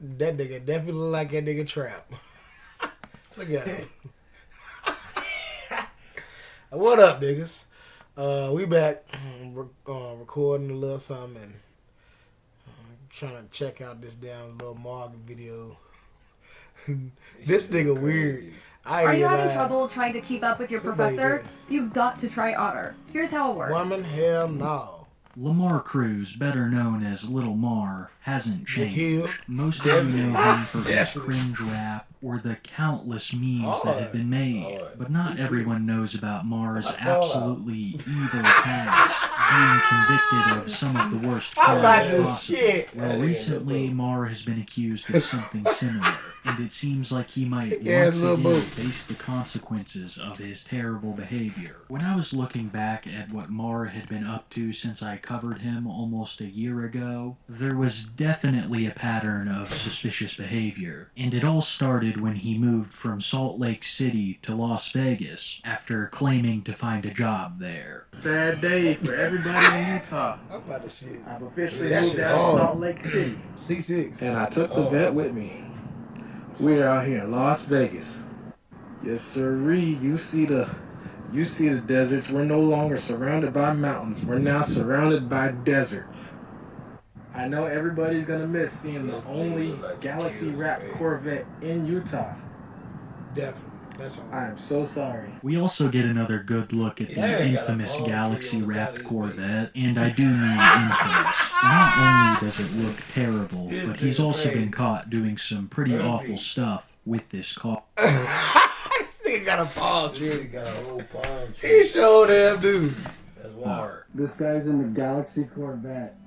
That nigga definitely look like that nigga Trap. Look at him. What up, niggas? We back recording a little something and trying to check out this damn Lil Mar video. This nigga weird. Are you having trouble trying to keep up with your professor? You've got to try Otter. Here's how it works. Woman, hell no. Lamar Cruz, better known as Lil Mar, hasn't changed. Most of you know him for his cringe rap or the countless memes that have been made. But not everyone knows about Mar's absolutely evil past, being convicted of some of the worst crimes possible. Well, recently, Mar has been accused of something similar, and it seems like he might once again face the consequences of his terrible behavior. When I was looking back at what Mar had been up to since I covered him almost a year ago, there was definitely a pattern of suspicious behavior, and it all started when he moved from Salt Lake City to Las Vegas after claiming to find a job there. Sad day for everybody in Utah. I'm about to shit. I've officially moved out of Salt Lake City. C6. And I took the vet with me. We're out here in Las Vegas. Yes, sirree. You see the deserts. We're no longer surrounded by mountains. We're now surrounded by deserts. I know everybody's gonna miss seeing the only Galaxy Wrap Corvette in Utah. Definitely. That's all. I am so sorry. We also get another good look at the infamous Galaxy Wrapped Corvette, and I do mean infamous. Not only does it look terrible, but he's also been caught doing some pretty awful stuff with this car. This nigga got a palm tree. He got a whole palm tree. He showed him, dude. That's wild. This guy's in the Galaxy Corvette.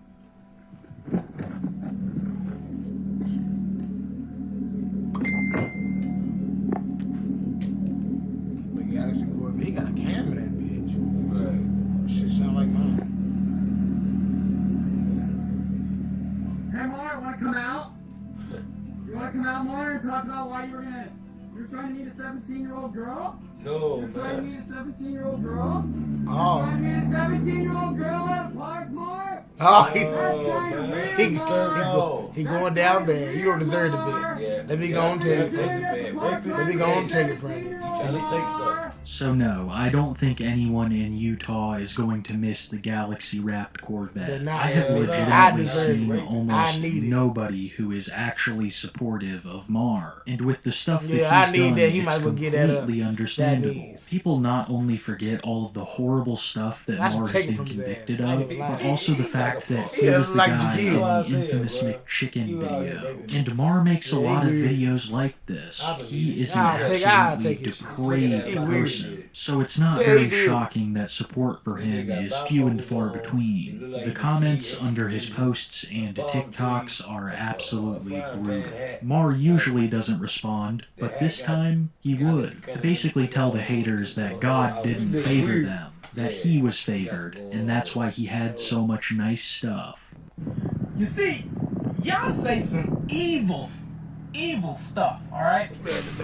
The Galaxy Corvette, he got a cam in that bitch. Right. Shit sound like mine. Hey, Mar, wanna come out? You wanna come out, Mar, and talk about why you're trying to meet a 17-year-old girl? No, You're trying to man. meet a 17-year-old girl? Oh. Trying to meet a 17-year-old girl at a park, Mar? Oh, he going down bad. You don't deserve the bet. Yeah. Let me go and take it from you. Let me go and take it from you. Trying to take something. So no, I don't think anyone in Utah is going to miss the Galaxy Wrapped They're Corvette. not. I have I legitimately deserve seen it. I almost need it. nobody who is actually supportive of Mar. And with the stuff that Yeah, I he's need done, that. He it's might as well get that completely up. understandable. That needs. People not only forget all of the horrible stuff that I should Mar has take it been from his convicted ass. I ain't of, gonna lie. but also the fact that he Yeah, was the like guy Jaquil. in the infamous McChicken You out here, video. baby. And Mar makes a Yeah, he lot of weird. videos like this. He is an I'll take absolutely his shit. depraved He weird. person. So it's not Yeah, very he did. shocking that support for him is few and far between. The comments under his posts and TikToks are absolutely brutal. Mar usually doesn't respond, but this time he would, to basically tell the haters that God didn't favor them, that he was favored, and that's why he had so much nice stuff. You see, y'all say some evil stuff, alright?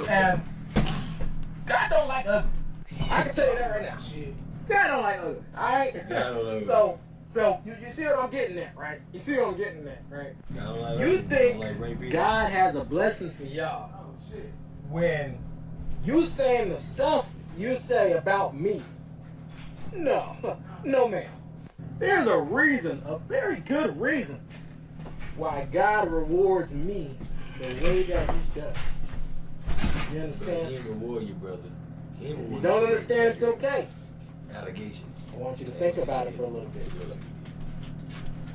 And God don't like ugly. I can tell you that right now. God don't like ugly, alright? So you see what I'm getting at, right? You see what I'm getting at, right? You think God has a blessing for y'all when you saying the stuff you say about me? No, no ma'am. There's a reason, a very good reason, why God rewards me the way that he does. You He understand? ain't reward you, brother. He ain't If reward you don't you. understand, it's okay. Allegations. I want you to think about it for a little bit.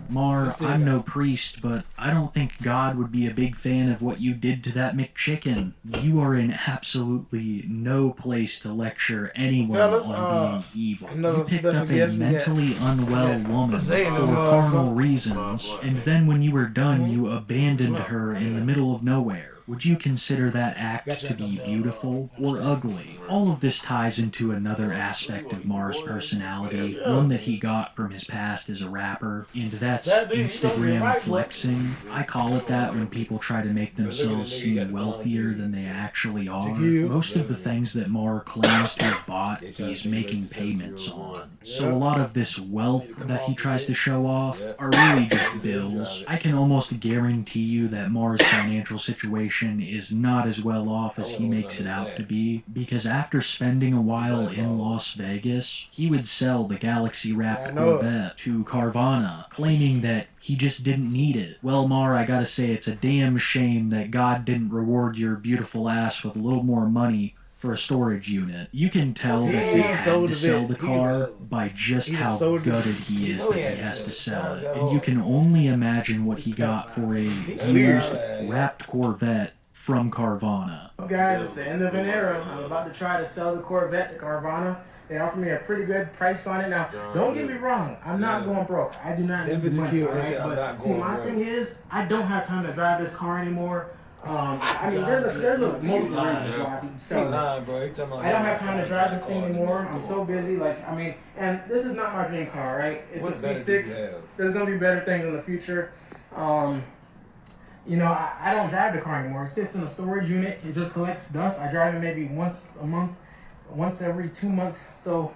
Mar, I'm no priest, but I don't think God would be a big fan of what you did to that McChicken. You are in absolutely no place to lecture anyone Fellas, on being evil. another You picked special up a guest we got. mentally unwell woman Say no for more, carnal fuck. reasons, and then when you were done, you abandoned her in the middle of nowhere. Would you consider that act to be beautiful or ugly? All of this ties into another aspect of Mar's personality, one that he got from his past as a rapper, and that's Instagram flexing. I call it that when people try to make themselves seem wealthier than they actually are. Most of the things that Mar claims to have bought, he's making payments on. So a lot of this wealth that he tries to show off are really just bills. I can almost guarantee you that Mar's financial situation is not as well off as he makes it out to be, because after spending a while in Las Vegas, he would sell the Galaxy-wrapped Corvette to Carvana, claiming that he just didn't need it. Well, Mar, I gotta say, it's a damn shame that God didn't reward your beautiful ass with a little more money for a storage unit. You can tell that he had to sell the car by just how gutted he is that he has to sell it. And you can only imagine what he got for a used wrapped Corvette from Carvana. Well, guys, it's the end of an era. I'm about to try to sell the Corvette to Carvana. They offered me a pretty good price on it. Now, don't get me wrong. I'm not going broke. I do not need the money. Right? But see, my thing is, I don't have time to drive this car anymore. I mean, there's a multiple reasons why I'm selling it. I don't have time to drive this thing anymore. I'm so busy. And this is not my dream car, right? It's a C6. There's gonna be better things in the future. You know, I don't drive the car anymore. It sits in a storage unit. It just collects dust. I drive it maybe once a month, once every 2 months. So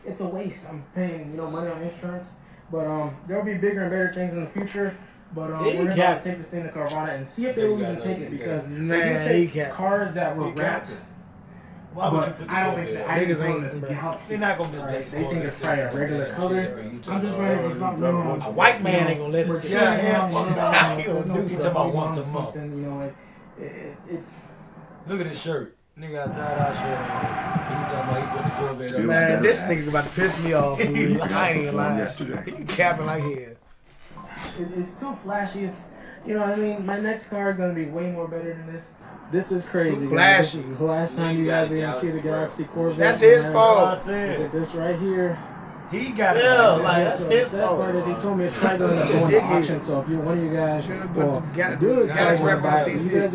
it's a waste. I'm paying, money on insurance. But there'll be bigger and better things in the future. But we're gonna have to take this thing to Carvana and see if they will even take it, because they take cars that were wrapped. Why would you put I don't think that. I think it's Galaxy. They're not gonna just They think it's probably a regular color. I'm just ready for something. A white man ain't gonna let it sit. Yeah. He gonna do something about once a month. It's. Look at his shirt. Nigga got a tie-dye shirt. He talking about he put the Corvette up. Man, this nigga about to piss me off. Dude. I ain't even lying. He capping like hell. It's too flashy. It's, you know what I mean? My next car is going to be way more better than this. This is crazy. Too flashy. This is the last time you guys are going to see the Galaxy Corvette. That's his fault. Look at this right here. He got that's his that fault. part is, he told me it's probably going to go into auction. So if you're one of you guys, you guys are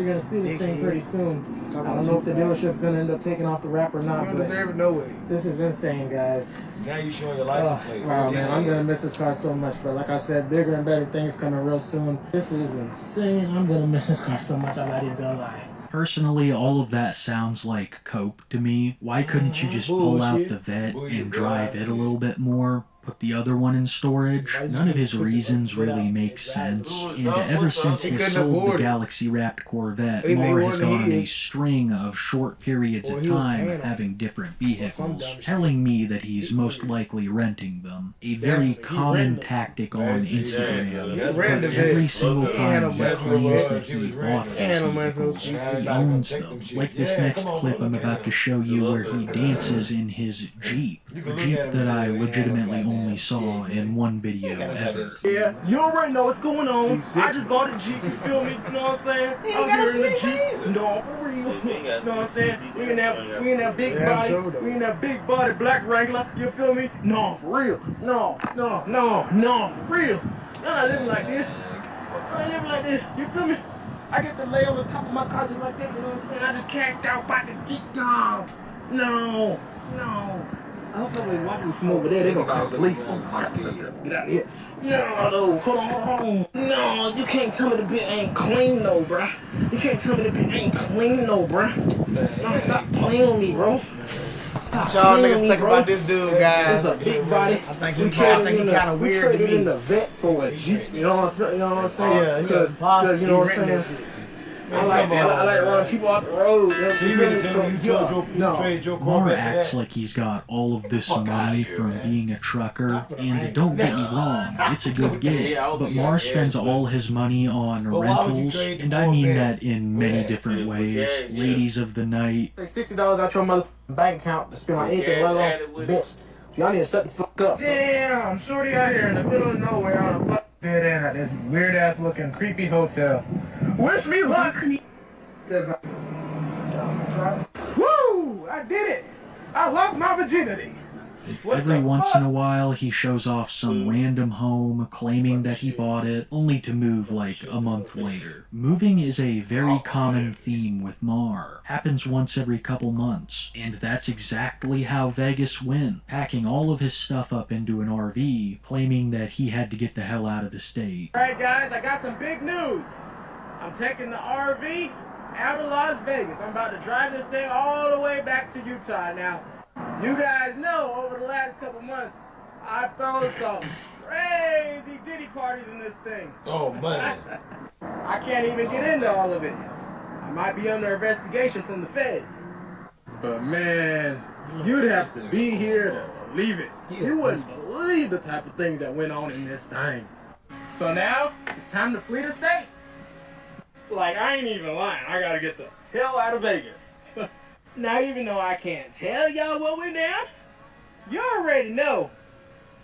going to see this thing pretty soon. I don't know if the dealership's going to end up taking off the wrap or not. You don't deserve it no way. This is insane, guys. Now you showing your license plate. Wow, man, I'm gonna miss this car so much. But like I said, bigger and better things coming real soon. This is insane. I'm gonna miss this car so much. I'm not even gonna lie. Personally, all of that sounds like cope to me. Why couldn't you just pull out the Vet and drive it a little bit more? Put the other one in storage? None of his reasons really make sense. And ever since he sold the Galaxy-wrapped Corvette, Mar has gone on a string of short periods of time having different vehicles, telling me that he's most likely renting them. A very common tactic on Instagram. But every single time he claims that he bought these vehicles, he owns them. Like this next clip I'm about to show you where he dances in his Jeep. A Jeep that I legitimately only saw in one video ever. Yeah, you already know what's going on. I just bought a Jeep, you feel me? You know what I'm saying? I'm here in the Jeep. No, for real. You know what I'm saying? We in that big body. We in that big body black Wrangler. You feel me? No, for real. No, for real. I'm not living like this. I ain't living like this. You feel me? I get to lay on the top of my car just like that. You know what I'm saying? I just camped out by the Jeep dog. No. I don't know they're watching me from over there. They're gonna call the police. Get out of here. No, hold on. No, you can't tell me the bit ain't clean, though, bruh. You can't tell me the bit ain't clean, though, bruh. No, stop playing with me, bro. Stop. Y'all niggas think about this dude, guys. This is a big body. I think he kind of weird to me. We traded in the Vet for a Jeep. You know what I'm saying? Yeah, because you know what I'm saying. I like running people off the road. So you mean to tell me you traded your Mar Corvette? acts like he's got all of this money from being a trucker, and don't get me wrong, it's a good gig, but Mar spends all his money on rentals, and I mean that in many different ways. Ladies of the night. Take $60 out your motherfucking bank account to spend on anything, let alone bitch. So y'all need to shut the fuck up. Damn, shorty out here in the middle of nowhere on a fuck dead end at this weird ass looking creepy hotel. Wish me luck. Woo! I did it. I lost my virginity. Every once in a while, he shows off some random home, claiming that he bought it, only to move like a month later. Moving is a very common theme with Mar. Happens once every couple months, and that's exactly how Vegas went, packing all of his stuff up into an RV, claiming that he had to get the hell out of the state. Alright guys, I got some big news. I'm taking the RV out of Las Vegas. I'm about to drive this thing all the way back to Utah. Now, you guys know over the last couple months, I've thrown some crazy Diddy parties in this thing. Oh, man. I can't even get into all of it. I might be under investigation from the feds. But man, you'd have to be here to believe it. You wouldn't believe the type of things that went on in this thing. So now, it's time to flee the state. Like, I ain't even lying. I gotta get the hell out of Vegas. Now, even though I can't tell y'all what went down, you already know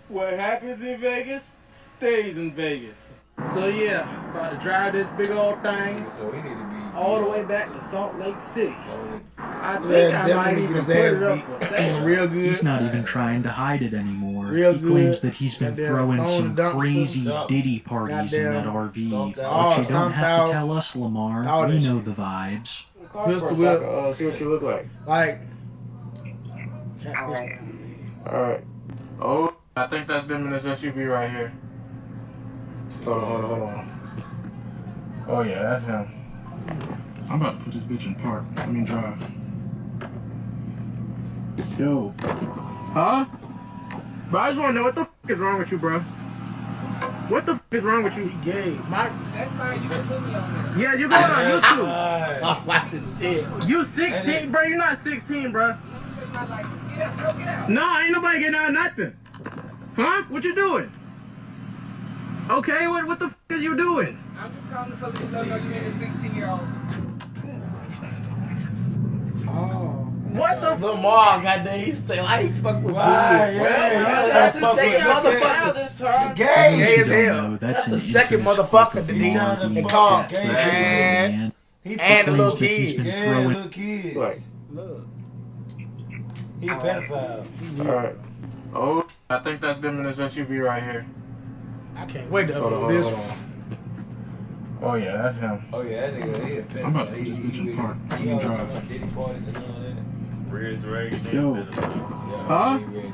what happens in Vegas stays in Vegas. So yeah, about to drive this big old thing So he need to be all the way back to Salt Lake City. lonely. I think Yeah, I might definitely even get put his it up ass for beat. sale. Real good. He's not even trying to hide it anymore. Real He claims good. that he's been Goddamn throwing throwing some dumpsters. crazy Stop. Diddy parties in that Goddamn RV. stomped out. But you don't Stomped have out. to tell us, Lamar. All We that know shit. the vibes. Pistol whip. See what you look like. Like, Alright. Oh, I think that's them in this SUV right here. Hold on. Oh yeah, that's him. I'm about to put this bitch in park. I mean drive. Yo. Huh? But I just wanna know what the f is wrong with you, bro. What the f is wrong with you? gay. My. That's fine. You can put me on there. Yeah, you going on YouTube. Alright. I like this shit. You 16, bro. You're not 16, bro. Take my license. Get up. Go get out. Nah, ain't nobody getting out of nothing. Huh? What you doing? Okay, what the f is you doing? I'm just calling the police. No, you ain't a 16-year-old. Oh. What the f? Lil Mar, goddamn, he stay like he fuck with Why? kids. Yeah, That's yeah, the second fuck with motherfucker this time. Gay For as those who don't hell. know, That's an the second infamous motherfucker clip that of they Mar trying to being fuck called. attacked by gay a Man. man. He And Claims little that he's been kids. Yeah, throwing little kids. Right. Look. He a pedophile. Alright. Oh, I think that's them in this SUV right here. I can't wait to Hold upload on. this. Oh yeah, that's him. Oh yeah, that nigga, he a pedophile. I'm about to put this bitch in park. He Let me always drive. talking about Diddy parties and all that. Red Drake. Yo. Yeah, Huh? he red drink.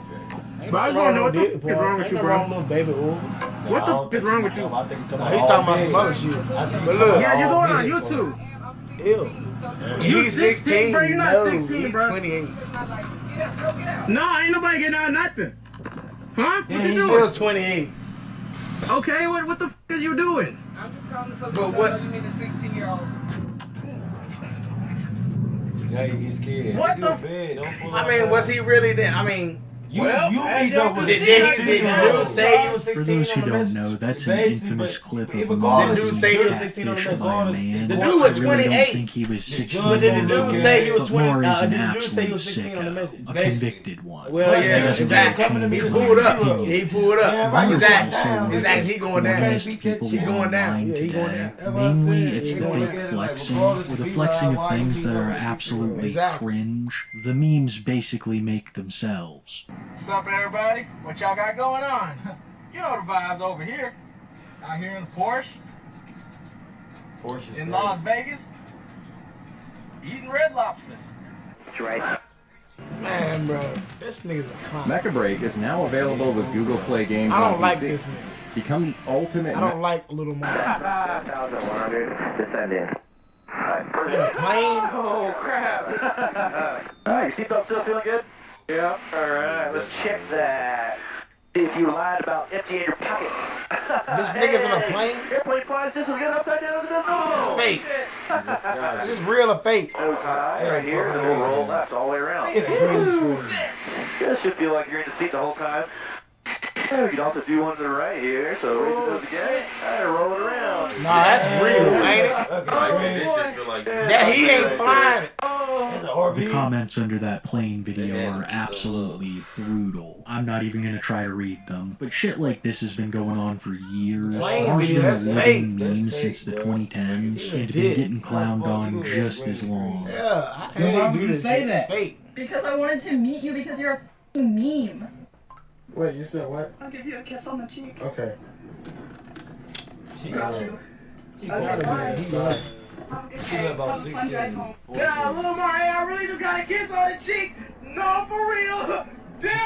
But I just wanna know what the f is wrong with you, bro. Little baby oil. What the f is wrong with you? I think he's Nah, he talking about some other shit. But look, Yeah, you going on YouTube. ew. You He's 16, bro. You're not no, 16, he's bro. 28. Take my license. Get up. Go get out. Nah, ain't nobody getting out of nothing. Huh? What Yeah, you he He doing? was 28. Okay, what the f is you doing? I'm just calling the police. But No, what- you ain't a 16-year-old. Yeah, he's scared. What the f? Don't pull I mean, was he really there? I mean, You, Well, you as meet y'all up with can did, see, did, like, he, did the dude say he was 16 For those who on the don't message? know, that's an Basically, infamous but clip if of a Mar did the dude being say he was 16 on the catfished message? by a man. The dude was I really 28. don't think he was 16. But did the Judge dude say he was But 20? Mar is an Did the dude say he absolute was 16 on the sicko, message? a convicted one. Well, But yeah, that's exactly. coming to me He to pulled see up. you. Yeah, he pulled up. Yeah, right, Exactly. you Exactly. He going down. Most He people He going down. online Yeah, he going today. down. That's what I Mainly, said. it's He the going fake down. Like, flexing, regardless or the of flexing of why things people that are don't see absolutely Exactly. cringe. The memes basically make themselves. What's up, everybody? What y'all got going on? You know the vibes over here. Out here in the Porsche, Porsche in Las Vegas, eating Red Lobster. Man, bro, this nigga's a clown. Mecha Break is now available with Google Play Games I on don't like PC. this nigga. Become the ultimate. I don't like Little Mar. 5,100, descend in. In a plane? Oh, crap. Alright, your seatbelt still feeling good? Yeah. Alright, let's check that. If you lied about emptying your pockets. This nigga's in a plane? Airplane flies just as good upside down as it does normal. It's fake. Is this real or fake? Nose high right here, and then we'll roll left all the way around. This should feel like you're in the seat the whole time. Oh, you can also do one to the right here, so raise the nose again. Alright, roll it around. Nah, that's real, ain't it? Okay, this shit feel like That he ain't flying. It's an RV. The comments under that plane video are absolutely brutal. I'm not even gonna try to read them, but shit like this has been going on for years. Plane Mar's video, been a that's living fake. meme That's since fake, the bro. 2010s He's a and been dick. getting clowned on just as long. Yeah, Why how would you do you this say shit? that? It's fake. Because I wanted to meet you because you're a Meme. Wait, you said what? I'll give you a kiss on the cheek. Okay. She Got you. He got it, man. He got it. She got about 16. Yeah, Lil Mar, hey, I really just got a kiss on the cheek. No, for real.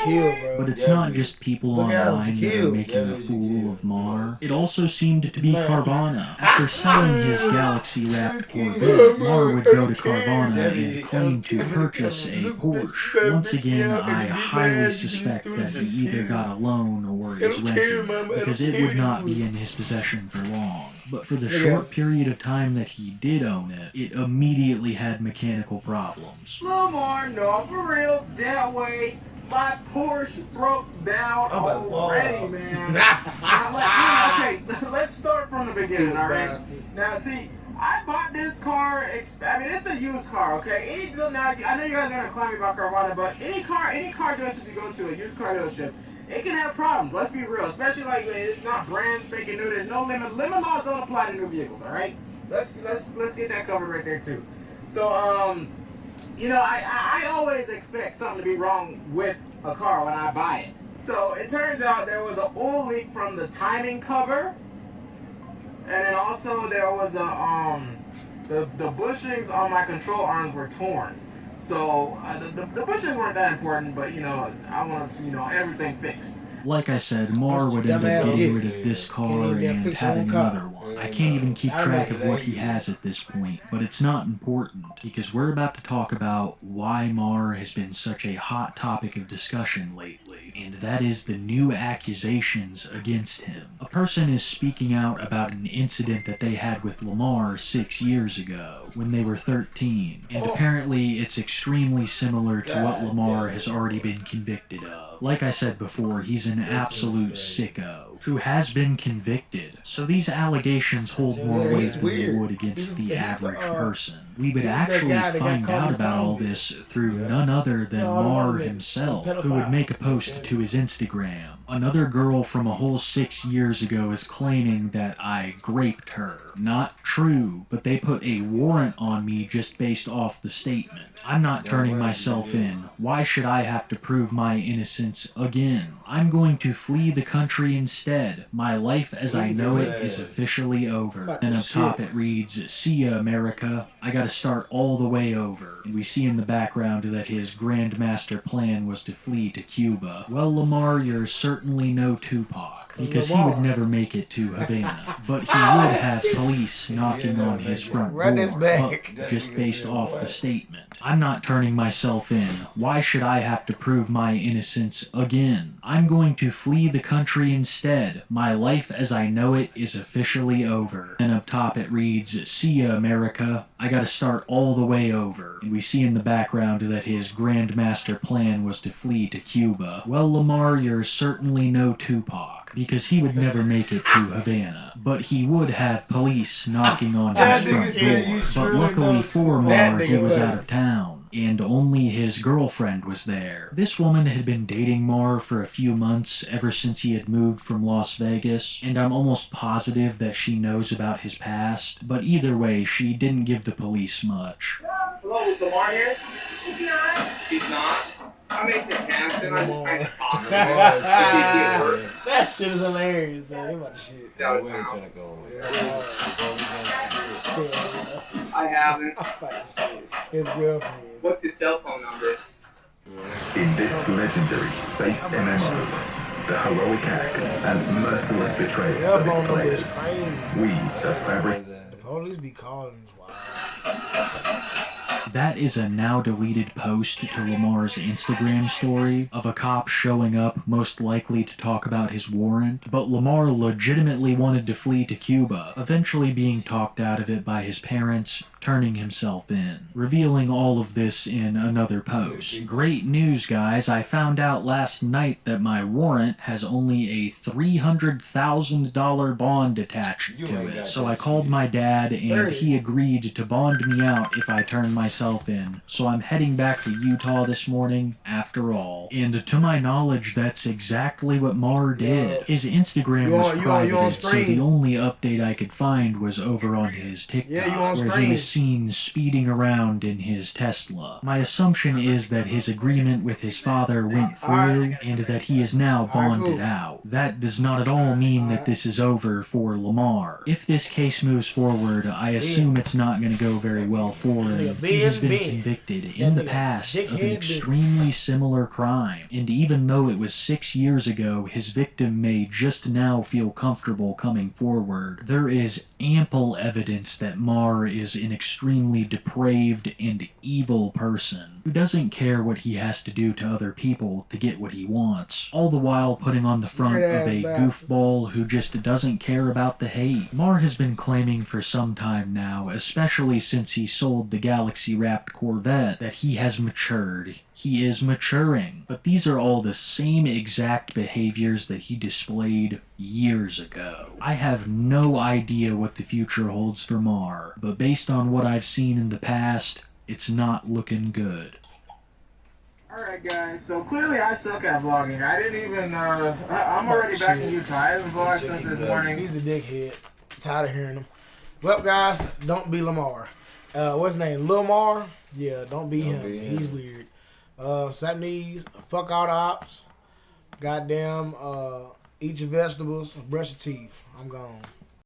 Killed, bro. But it's not just people Look at him, online that are killed. making a fool of Mar. It also seemed to be Carvana. After selling his Galaxy-wrapped Corvette, Mar would go to Carvana and claim to purchase a Porsche. Once again, I highly suspect that he either got a loan or is renting, because it would not be in his possession for long. But for the short period of time that he did own it, it immediately had mechanical problems. Lil Mar, no, for real, that way. My Porsche broke down already, man. Okay, let's start from the beginning, all right? Now, see, I bought this car. I mean, it's a used car, okay? Now, I know you guys are gonna clown me about Carvana, but any car dealership you go to, a used car dealership, it can have problems. Let's be real, especially like when it's not brand spanking new. There's no limit. Limit laws don't apply to new vehicles, all right? Let's get that covered right there too. So, you know, I always expect something to be wrong with a car when I buy it. So it turns out there was an oil leak from the timing cover, and then also there was a the bushings on my control arms were torn. So the bushings weren't that important, but you know I want everything fixed. Like I said, Mar would end up getting rid of this car and having another one. I can't even keep track of what he has at this point, but it's not important, because we're about to talk about why Mar has been such a hot topic of discussion lately, and that is the new accusations against him. A person is speaking out about an incident that they had with Lamar 6 years ago, when they were 13, and apparently it's extremely similar to what Lamar has already been convicted of. Like I said before, he's an absolute sicko who has been convicted, so these allegations hold more weight than they would against the average person. We would actually find out about all this through none other than Mar himself, who would make a post to his Instagram. Another girl from a whole 6 years ago is claiming that I raped her. Not true, but they put a warrant on me just based off the statement. I'm not turning myself in. Why should I have to prove my innocence again? I'm going to flee the country instead. My life as I know it is officially over. And up top it reads, "See ya, America. I gotta start all the way over." And we see in the background that his grandmaster plan was to flee to Cuba. Well, Lamar, you're certainly no Tupac, because he would never make it to Havana. But he would have police knocking on his front door, just based off the statement. I'm not turning myself in. Why should I have to prove my innocence again? I'm going to flee the country instead. My life as I know it is officially over. And up top it reads, "See ya, America. I gotta start all the way over." And we see in the background that his grandmaster plan was to flee to Cuba. Well, Lamar, you're certainly no Tupac, because he would never make it to Havana. But he would have police knocking on his front door. But luckily for Mar, he was out of town, and only his girlfriend was there. This woman had been dating Mar for a few months ever since he had moved from Las Vegas, and I'm almost positive that she knows about his past, but either way, she didn't give the police much. Hello, is Lamar here? He's not. I make the cast and I'm just trying to talk to him. That shit is hilarious, man. About the shit. I haven't. His girlfriend. What's his cell phone number? In this legendary space MMO, the heroic acts and merciless betrayals of its players, we, the fabric... The police be calling us wild. That is a now deleted post to Lamar's Instagram story of a cop showing up, most likely to talk about his warrant, but Lamar legitimately wanted to flee to Cuba, eventually being talked out of it by his parents, turning himself in, revealing all of this in another post. Great news, guys. I found out last night that my warrant has only a $300,000 bond attached to it. So I called my dad and he agreed to bond me out if I turn myself myself in, so I'm heading back to Utah this morning after all. And to my knowledge, that's exactly what Mar did. His Instagram was private, so the only update I could find was over on his TikTok, where he was seen speeding around in his Tesla. My assumption is that his agreement with his father went through, and that he is now bonded out. That does not at all mean that this is over for Lamar. If this case moves forward, I assume it's not going to go very well for him. He has been convicted in the past of an extremely similar crime, and even though it was 6 years ago, his victim may just now feel comfortable coming forward. There is ample evidence that Mar is an extremely depraved and evil person who doesn't care what he has to do to other people to get what he wants, all the while putting on the front of a goofball who just doesn't care about the hate. Mar has been claiming for some time now, especially since he sold the Galaxy-wrapped Corvette, that he has matured. He is maturing. But these are all the same exact behaviors that he displayed years ago. I have no idea what the future holds for Mar, but based on what I've seen in the past, it's not looking good. Alright guys, so clearly I suck at vlogging. I didn't even, I'm already back in Utah. I haven't vlogged since this morning. He's a dickhead. Tired of hearing him. Well guys, don't be Lamar. What's his name? Lil Mar? Yeah, don't be him. He's weird. Sap knees, fuck all the ops. Goddamn, eat your vegetables, brush your teeth. I'm gone.